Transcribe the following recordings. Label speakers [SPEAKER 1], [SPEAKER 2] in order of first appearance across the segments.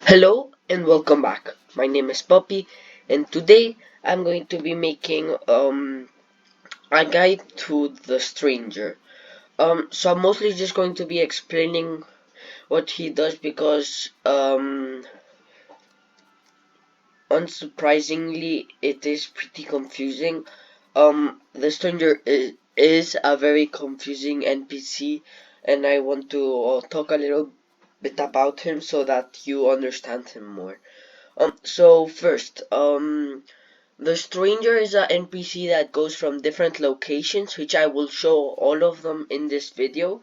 [SPEAKER 1] Hello and welcome back. My name is Poppy and today I'm going to be making a guide to the stranger. So I'm mostly just going to be explaining what he does because unsurprisingly it is pretty confusing. The stranger is a very confusing NPC and I want to talk a little bit about him so that you understand him more. So first, the stranger is a NPC that goes from different locations, which I will show all of them in this video.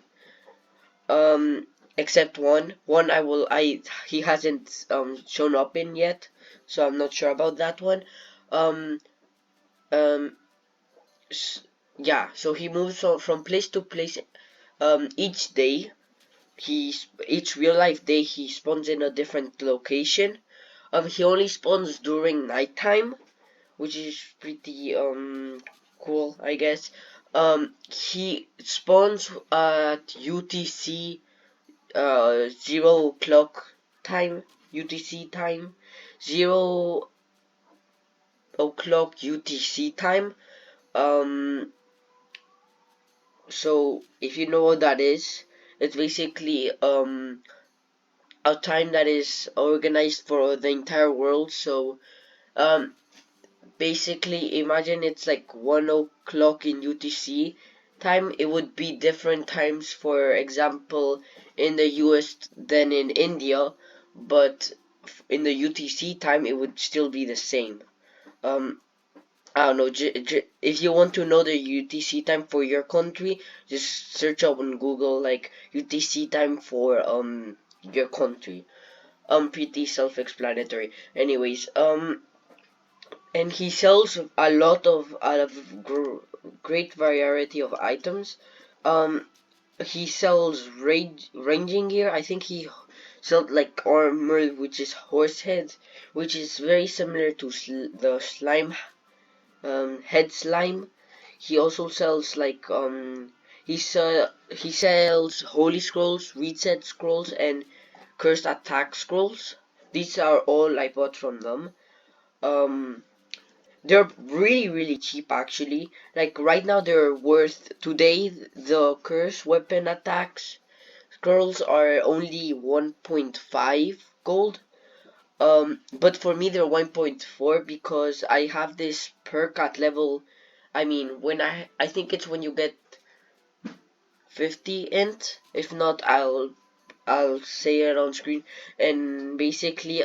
[SPEAKER 1] Um, except one. One he hasn't shown up in yet, so I'm not sure about that one. Um, um, yeah. So he moves from place to place. Each day, each real life day he spawns in a different location. He only spawns during nighttime, which is pretty cool, I guess. He spawns at UTC 0 o'clock time, UTC time, 0 o'clock UTC time. Um, so if you know what that is, it's basically a time that is organized for the entire world. So um basically imagine it's like 1 o'clock in UTC time. It would be different times, for example, in the US than in India, but in the UTC time it would still be the same. um I don't know, if you want to know the UTC time for your country, just search up on Google like UTC time for your country. Pretty self-explanatory. Anyways, and he sells a lot of great variety of items. Um, he sells ranging gear. I think he sells like armor, which is horse head, which is very similar to the slime, head slime. He also sells like he sells holy scrolls, reset scrolls, and cursed attack scrolls. These are all I bought from them. Um, They're really cheap actually. Like right now they're worth today the curse weapon attacks scrolls are only 1.5 gold. But for me they're 1.4 because I have this perk at level. I mean, when I think it's when you get 50 int. If not, I'll say it on screen. And basically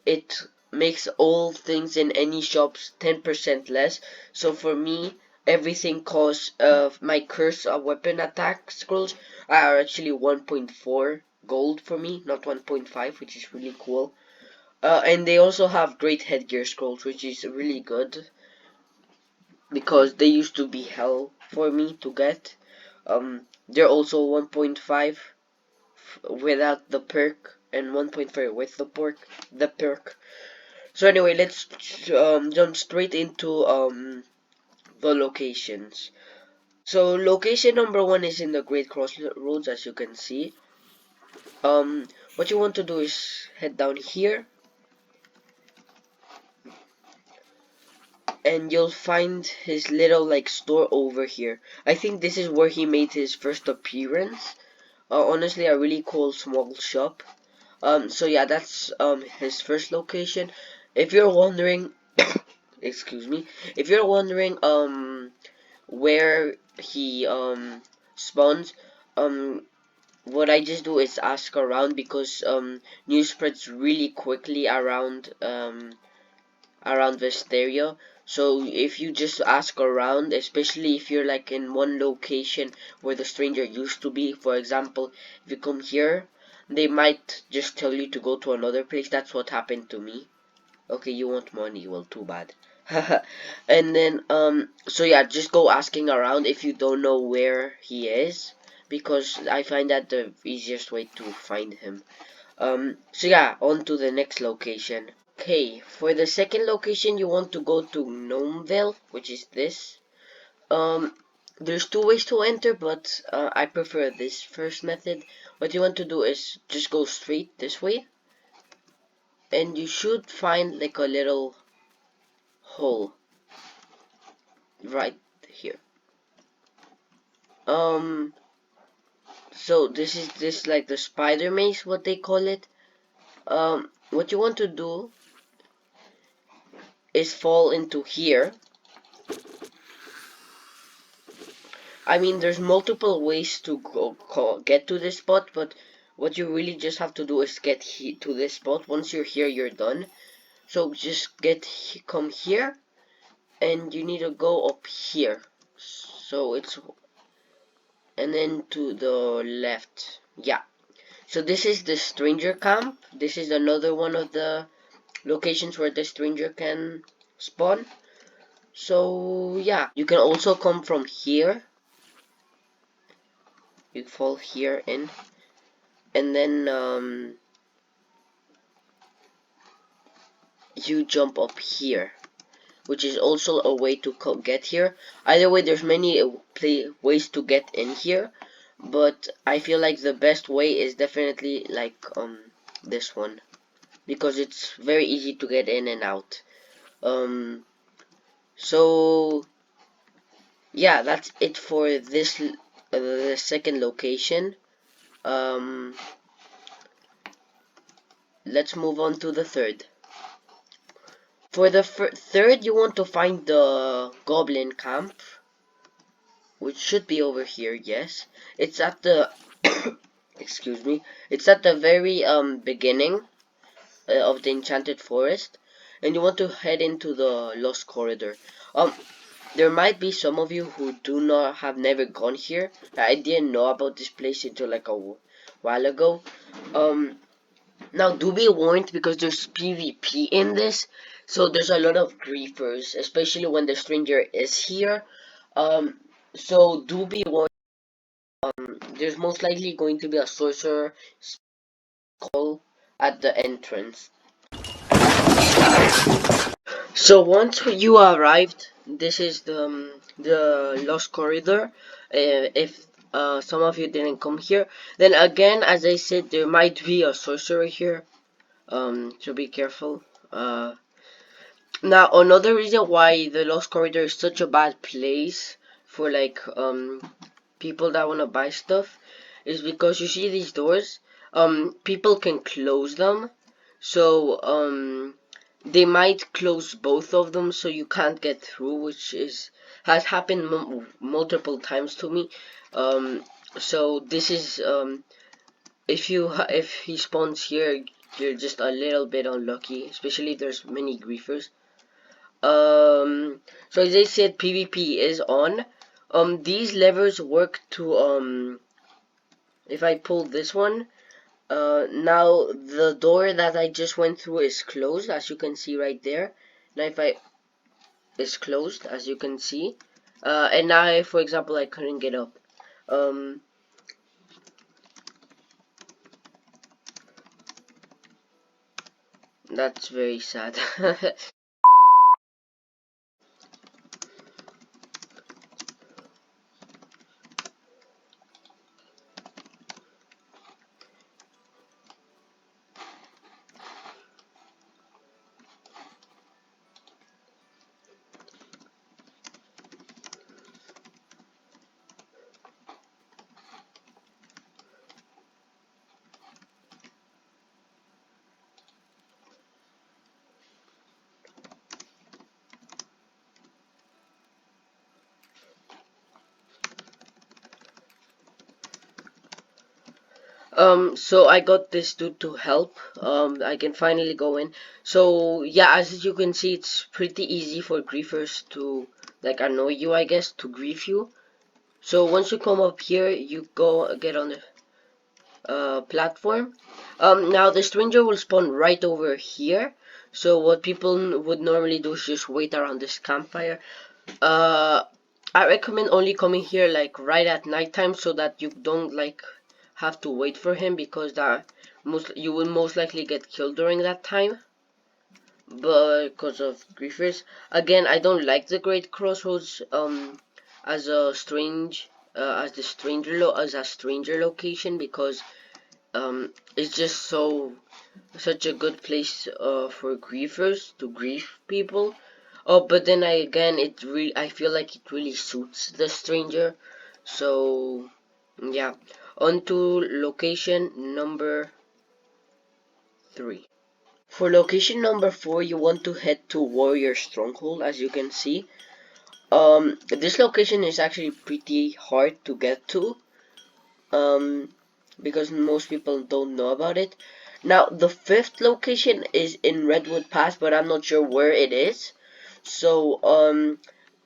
[SPEAKER 1] it makes all things in any shops 10% less. So for me everything costs my curse weapon attack scrolls are actually 1.4 gold for me, not 1.5, which is really cool. And they also have great headgear scrolls, which is really good because they used to be hell for me to get. They're also 1.5 without the perk and 1.4 with the perk. So anyway, let's jump straight into the locations. So location number one is in the Great Crossroads, as you can see. What you want to do is head down here and you'll find his little like store over here. I think this is where he made his first appearance. Honestly, a really cool small shop. So yeah, that's his first location. If you're wondering, excuse me, if you're wondering where he spawns, um what I just do is ask around because news spreads really quickly around Vesteria. So if you just ask around, especially if you're like in one location where the stranger used to be, for example, if you come here, they might just tell you to go to another place. That's what happened to me. Okay, you want money? Well, too bad. And then so yeah, just go asking around if you don't know where he is, because I find that the easiest way to find him. So yeah, on to the next location. Okay, for the second location you want to go to Gnomeville, which is this. There's two ways to enter, but I prefer this first method. What you want to do is just go straight this way. and you should find like a little hole right here. So this like the spider maze, what they call it. What you want to do is fall into here. I mean, there's multiple ways to get to this spot, but what you really just have to do is get to this spot. Once you're here, you're done. So just come here, and you need to go up here. So it's, and then to the left. Yeah. So this is the stranger camp. This is another one of the locations where the stranger can spawn. So yeah, you can also come from here. You fall here in, and then you jump up here, which is also a way to get here. Either way, there's many ways to get in here, but I feel like the best way is definitely like this one, because it's very easy to get in and out. So yeah, that's it for this the second location. Um, let's move on to the third. For the third, you want to find the Goblin Camp, which should be over here. Yes, it's at the excuse me. It's at the very beginning of the Enchanted Forest, and you want to head into the Lost Corridor. There might be some of you who do not have never gone here. I didn't know about this place until like a while ago. Now do be warned, because there's PvP in this, so there's a lot of griefers, especially when the stranger is here. So do be warned. There's most likely going to be a sorcerer skull at the entrance. So once you arrived, this is the Lost Corridor. If some of you didn't come here, then again, as I said, there might be a sorcerer here. So be careful. Now another reason why the Lost Corridor is such a bad place for like people that wanna buy stuff is because you see these doors. People can close them, so they might close both of them, so you can't get through, which has happened multiple times to me. So this is if he spawns here, you're just a little bit unlucky, especially if there's many griefers. So as I said, PvP is on. These levers work to if I pull this one, now the door that I just went through is closed, as you can see right there. Now if I is closed, as you can see, and now if, for example, I couldn't get up, um, that's very sad. So I got this dude to help. I can finally go in. So yeah, as you can see, it's pretty easy for griefers to like annoy you, I guess, to grief you. So once you come up here, you go get on the platform. Now the stranger will spawn right over here. So what people would normally do is just wait around this campfire. Uh, I recommend only coming here like right at nighttime, so that you don't like have to wait for him, because that you will most likely get killed during that time, but because of griefers. Again, I don't like the Great Crossroads as a strange as a stranger location, because It's just such a good place for griefers to grieve people. Oh, but then again, I feel like it really suits the stranger. So yeah, on to location number 3. For location number 4, you want to head to Warrior Stronghold, as you can see. This location is actually pretty hard to get to. Um, because most people don't know about it. Now, the 5th location is in Redwood Pass, but I'm not sure where it is. So,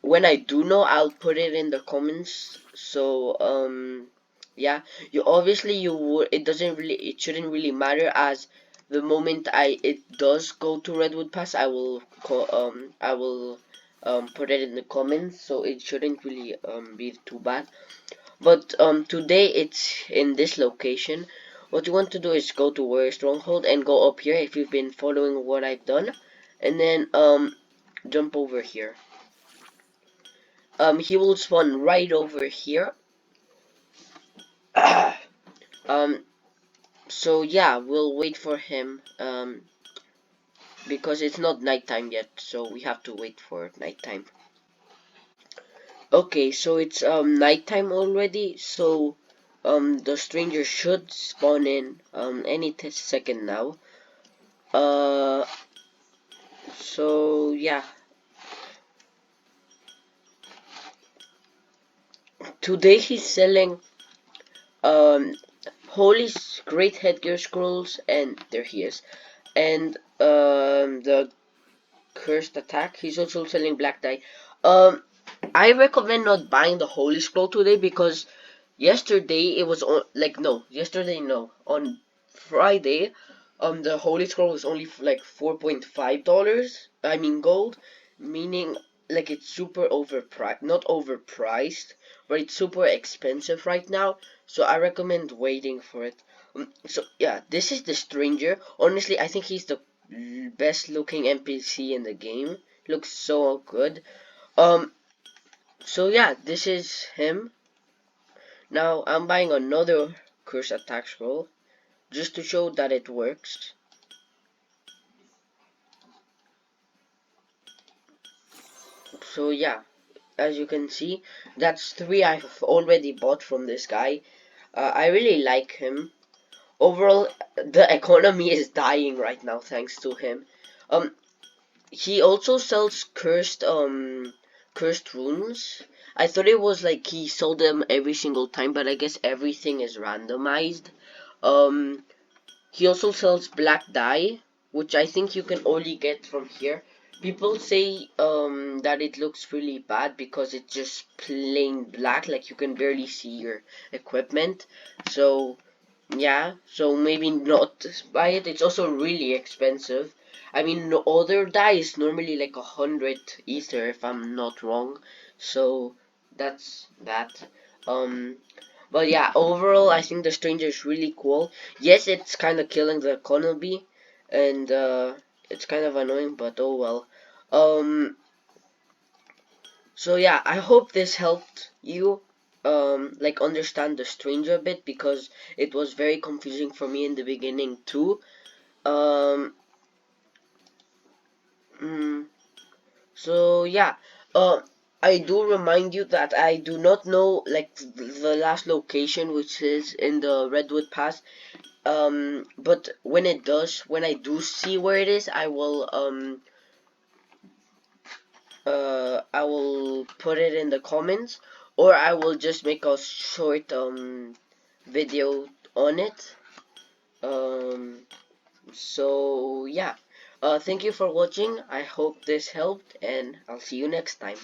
[SPEAKER 1] when I do know, I'll put it in the comments. So, yeah, you would, it shouldn't really matter, as the moment it does go to Redwood Pass, I will, put it in the comments, so it shouldn't really, be too bad. But today it's in this location. What you want to do is go to Warrior Stronghold and go up here if you've been following what I've done, and then jump over here. He will spawn right over here. um so yeah, we'll wait for him because it's not nighttime yet, so we have to wait for nighttime. Okay, so it's nighttime already, so the stranger should spawn in any second now. Uh, so yeah, today he's selling um holy great headgear scrolls, and there he is, and the cursed attack. He's also selling black dye. Um, I recommend not buying the holy scroll today because yesterday it was on, like, no, yesterday no, on Friday, the holy scroll was only like $4.5. I mean gold, meaning like it's super overpriced, not overpriced, but it's super expensive right now. So I recommend waiting for it. So yeah, this is the stranger. Honestly, I think he's the best looking NPC in the game. Looks so good. Um, so yeah, this is him. Now I'm buying another curse attack scroll just to show that it works. So yeah, as you can see, that's 3 I've already bought from this guy. I really like him. Overall, the economy is dying right now thanks to him. Um, he also sells cursed runes. I thought it was like he sold them every single time, but I guess everything is randomized. Um, He also sells black dye, which I think you can only get from here. People say that it looks really bad because it's just plain black, like you can barely see your equipment. So yeah, so maybe not buy it. It's also really expensive. I mean, no other dye is normally like 100 ether if I'm not wrong. So that's that. Um, but yeah, overall, I think the stranger is really cool. Yes, it's kind of killing the economy, and it's kind of annoying, but oh well. Um, so yeah, I hope this helped you like understand the stranger a bit, because it was very confusing for me in the beginning too. Um, mm, so yeah, uh, I do remind you that I do not know like the last location, which is in the Redwood Pass. But when I do see where it is, I will put it in the comments, or I will just make a short video on it. Um, so yeah, thank you for watching. I hope this helped, and I'll see you next time.